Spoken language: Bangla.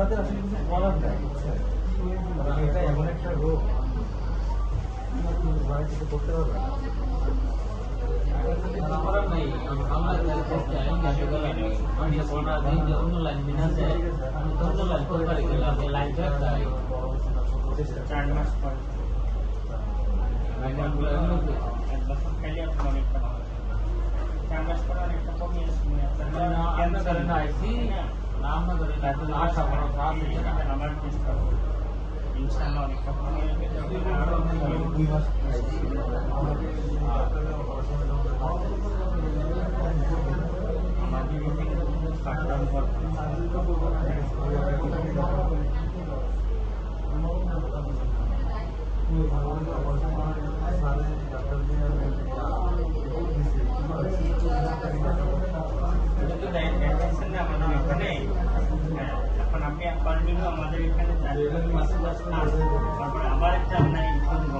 ওনাদের আসলে কিছু করার নাই, বুঝছেন? কারণ এটা এমন একটা রোগ, ওনারা কিছু করতে পারবে না। করার নাই, আমরা করতে আইন আছে করার নেই। আমি বলরা দিন যে অন্য লাইন বিনা যায়, আমি অন্য লাইন করতে পারি, আমি লাইন করতে পারি। 4 মাস পর লাইনগুলো এক বছর খাইলে আপনার অনেকটা ভালো হবে। 4 মাস পরে অনেকটা কমিয়ে আসবে। আমরা ধরে না আইছি, না আমরা ধরে না এখন আশা করা আছে যেটা আমার চেষ্টা করব ইনশাআল্লাহ অনেকটা কমিয়ে আসবে। তখন আরো 2 মাস খাইছি। আমাদের রুটিন কাটডাউন করতে আমাদের এখানে এখন আপনি কন্টিনিউ আমাদের এখানে তারপরে আবার একটা আপনার ইনফর্ম